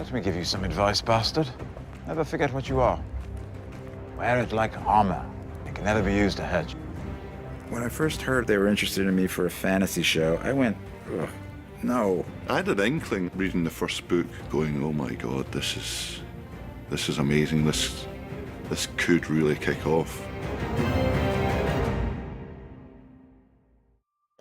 Let me give you some advice, bastard. Never forget what you are. Wear it like armor. It can never be used to hurt you. When I first heard they were interested in me for a fantasy show, I went, ugh, no. I had an inkling reading the first book, going, oh my God, this is amazing. This could really kick off.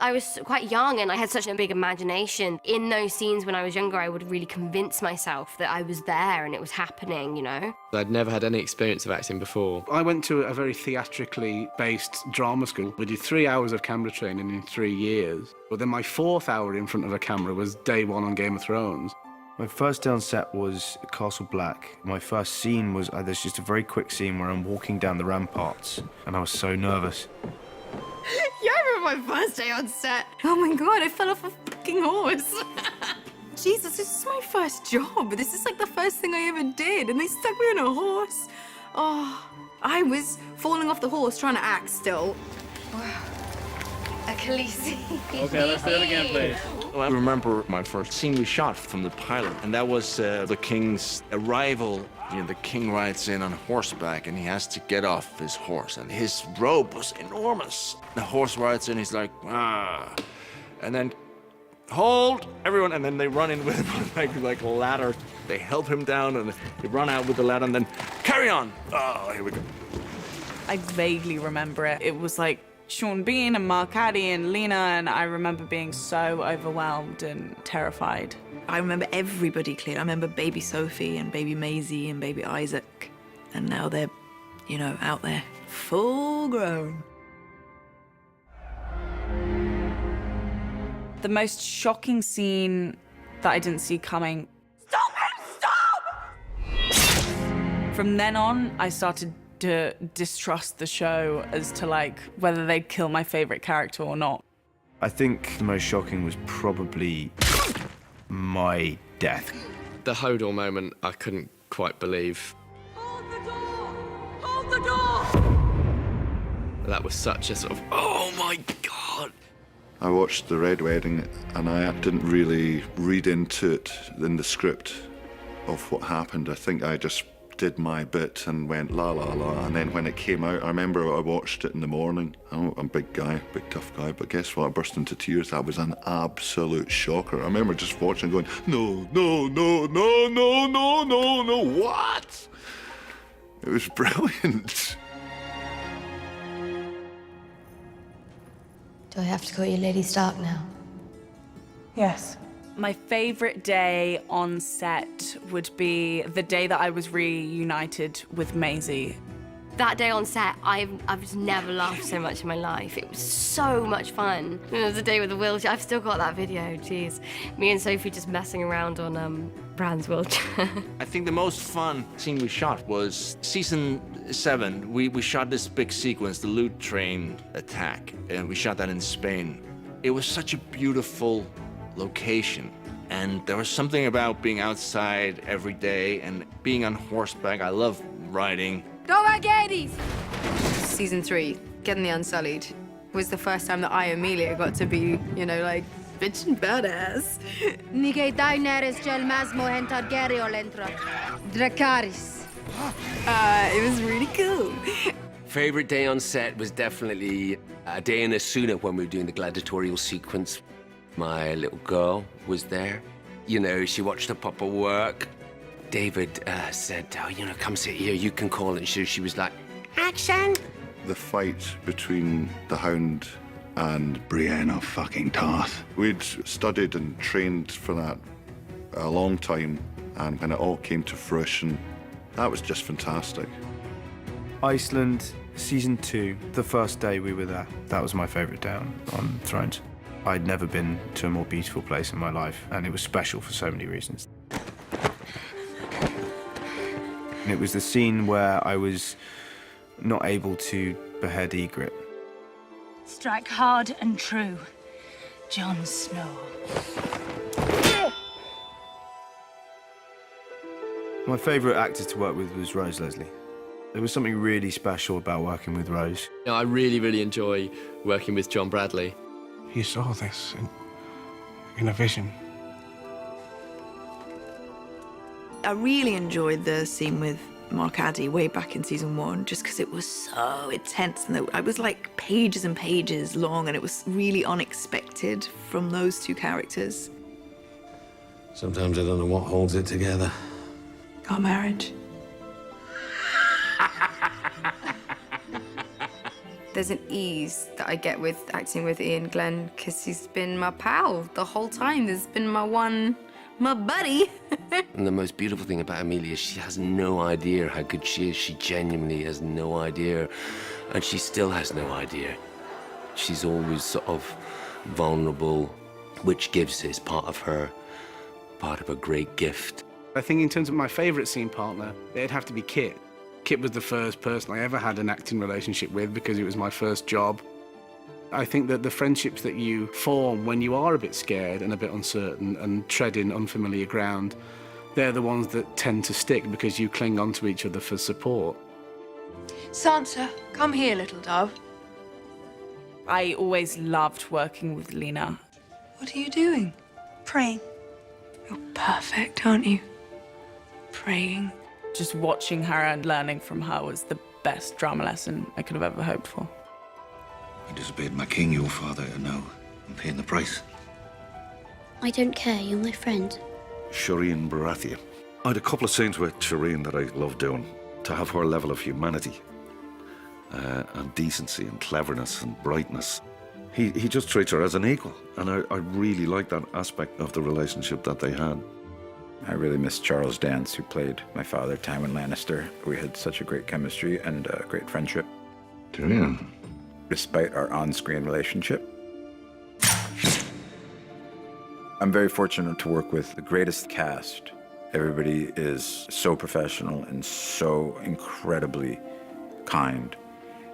I was quite young and I had such a big imagination. In those scenes when I was younger, I would really convince myself that I was there and it was happening, you know? I'd never had any experience of acting before. I went to a very theatrically based drama school. We did 3 hours of camera training in 3 years. But then my 4th hour in front of a camera was day 1 on Game of Thrones. My first day on set was Castle Black. My first scene was, there's just a very quick scene where I'm walking down the ramparts and I was so nervous. Yeah, I remember my first day on set. Oh my God, I fell off a fucking horse. Jesus, this is my first job. This is like the first thing I ever did, and they stuck me on a horse. Oh, I was falling off the horse trying to act still. Khaleesi. Okay, let's do it again, please. I remember my first scene we shot from the pilot, and that was the king's arrival. You know, the king rides in on horseback, and he has to get off his horse, and his robe was enormous. The horse rides in, he's like, ah, and then hold everyone, and then they run in with him like a ladder. They help him down, and they run out with the ladder, and then carry on. Oh, here we go. I vaguely remember it. It was like Sean Bean and Mark Addy and Lena, and I remember being so overwhelmed and terrified. I remember everybody clearly. I remember baby Sophie and baby Maisie and baby Isaac. And now they're, you know, out there, full grown. The most shocking scene that I didn't see coming. Stop him! Stop! From then on, I started to distrust the show as to like whether they'd kill my favorite character or not. I think the most shocking was probably my death. The Hodor moment, I couldn't quite believe. Hold the door! Hold the door! That was such a sort of, oh my God. I watched The Red Wedding, and I didn't really read into it in the script of what happened. I think I just did my bit and went la la la, and then when it came out, I remember I watched it in the morning. I'm a big guy, big tough guy, but guess what? I burst into tears. That was an absolute shocker. I remember just watching going, no, no, no, no, no, no, no, no, what? It was brilliant. Do I have to call you Lady Stark now? Yes. My favorite day on set would be the day that I was reunited with Maisie. That day on set, I've just never laughed so much in my life. It was so much fun. There was a day with the wheelchair. I've still got that video, jeez. Me and Sophie just messing around on Bran's wheelchair. I think the most fun scene we shot was season 7. We shot this big sequence, the loot train attack, and we shot that in Spain. It was such a beautiful location, and there was something about being outside every day and being on horseback. I love riding. Go Agades! Season 3, Getting the Unsullied, was the first time that I, Amelia, got to be, you know, like, bitch and badass. It was really cool. Favorite day on set was definitely a day in Asuna when we were doing the gladiatorial sequence. My little girl was there. You know, she watched her papa work. David said, oh, you know, come sit here, you can call it. She was like, action! The fight between the Hound and Brienne fucking Tarth. We'd studied and trained for that a long time, and when it all came to fruition, that was just fantastic. Iceland, season 2, the first day we were there. That was my favorite day on Thrones. I'd never been to a more beautiful place in my life, and it was special for so many reasons. And it was the scene where I was not able to behead Ygritte. Strike hard and true, Jon Snow. My favourite actor to work with was Rose Leslie. There was something really special about working with Rose. You know, I really, really enjoy working with John Bradley. He saw this in a vision. I really enjoyed the scene with Mark Addy way back in season 1, just because it was so intense and I was like pages and pages long, and it was really unexpected from those two characters. Sometimes I don't know what holds it together. Our marriage. There's an ease that I get with acting with Ian Glenn because he's been my pal the whole time. There's been my buddy. And the most beautiful thing about Amelia is she has no idea how good she is. She genuinely has no idea. And she still has no idea. She's always sort of vulnerable, which is part of a great gift. I think in terms of my favourite scene partner, it'd have to be Kit. Kit was the first person I ever had an acting relationship with because it was my first job. I think that the friendships that you form when you are a bit scared and a bit uncertain and treading unfamiliar ground, they're the ones that tend to stick because you cling onto each other for support. Sansa, come here, little dove. I always loved working with Lena. What are you doing? Praying. You're perfect, aren't you? Praying. Just watching her and learning from her was the best drama lesson I could have ever hoped for. You disobeyed my king, your father, and now I'm paying the price. I don't care, you're my friend. Shireen Baratheon. I had a couple of scenes with Shireen that I loved doing. To have her level of humanity and decency and cleverness and brightness. He just treats her as an equal, and I really like that aspect of the relationship that they had. I really miss Charles Dance, who played my father, Tywin Lannister. We had such a great chemistry and a great friendship. Tyrion. Despite our on-screen relationship. I'm very fortunate to work with the greatest cast. Everybody is so professional and so incredibly kind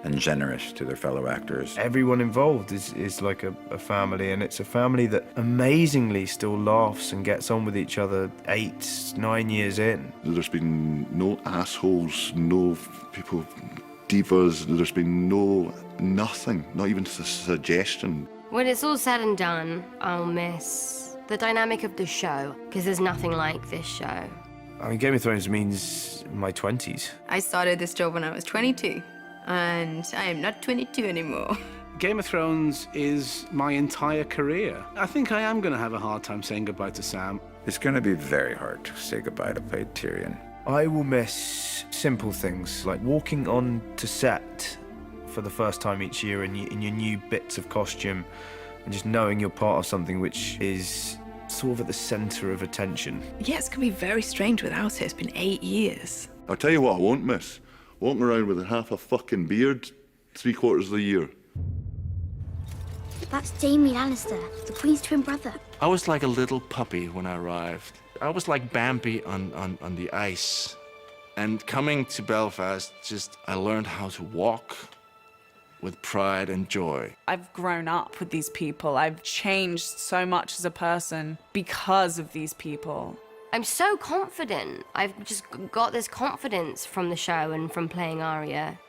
and generous to their fellow actors. Everyone involved is like a family, and it's a family that amazingly still laughs and gets on with each other 8, 9 years in. There's been no assholes, no people, divas, there's been nothing, not even a suggestion. When it's all said and done, I'll miss the dynamic of the show, because there's nothing like this show. I mean, Game of Thrones means my 20s. I started this job when I was 22, and I am not 22 anymore. Game of Thrones is my entire career. I think I am going to have a hard time saying goodbye to Sam. It's going to be very hard to say goodbye to play Tyrion. I will miss simple things like walking on to set for the first time each year in your new bits of costume and just knowing you're part of something which is sort of at the centre of attention. Yeah, it's going to be very strange without it. It's been 8 years. I'll tell you what I won't miss. Walking around with half a fucking beard 3/4 of the year. That's Jaime Lannister, the Queen's twin brother. I was like a little puppy when I arrived. I was like Bambi on the ice. And coming to Belfast, I learned how to walk with pride and joy. I've grown up with these people. I've changed so much as a person because of these people. I'm so confident. I've just got this confidence from the show and from playing Arya.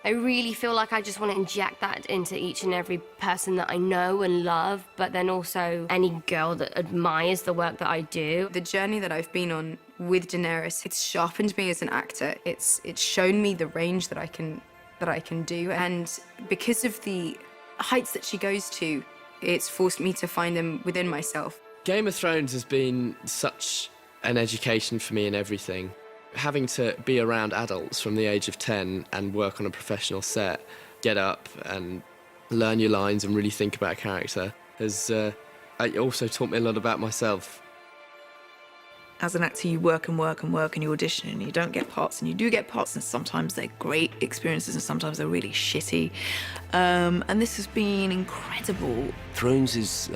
I really feel like I just want to inject that into each and every person that I know and love, but then also any girl that admires the work that I do. The journey that I've been on with Daenerys, it's sharpened me as an actor. It's shown me the range that I can do, and because of the heights that she goes to, it's forced me to find them within myself. Game of Thrones has been such an education for me in everything. Having to be around adults from the age of 10 and work on a professional set, get up and learn your lines and really think about a character has also taught me a lot about myself. As an actor, you work and work and work and you audition and you don't get parts, and you do get parts, and sometimes they're great experiences and sometimes they're really shitty. And this has been incredible. Thrones is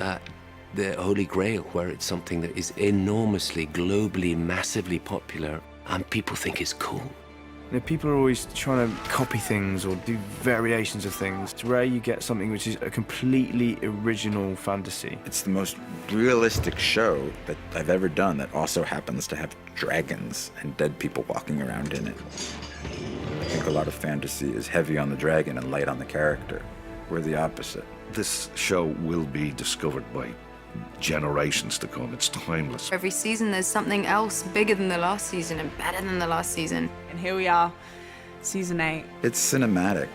the Holy Grail, where it's something that is enormously, globally, massively popular, and people think it's cool. You know, people are always trying to copy things or do variations of things. It's rare you get something which is a completely original fantasy. It's the most realistic show that I've ever done that also happens to have dragons and dead people walking around in it. I think a lot of fantasy is heavy on the dragon and light on the character. We're the opposite. This show will be discovered by generations to come. It's timeless. Every season there's something else bigger than the last season and better than the last season. And here we are, season 8. It's cinematic.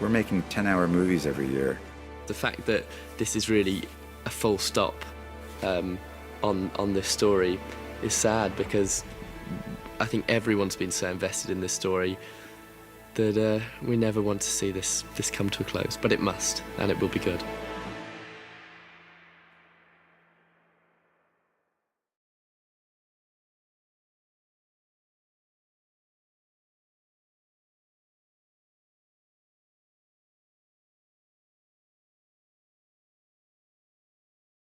We're making 10-hour movies every year. The fact that this is really a full stop on this story is sad, because I think everyone's been so invested in this story that we never want to see this come to a close. But it must, and it will be good.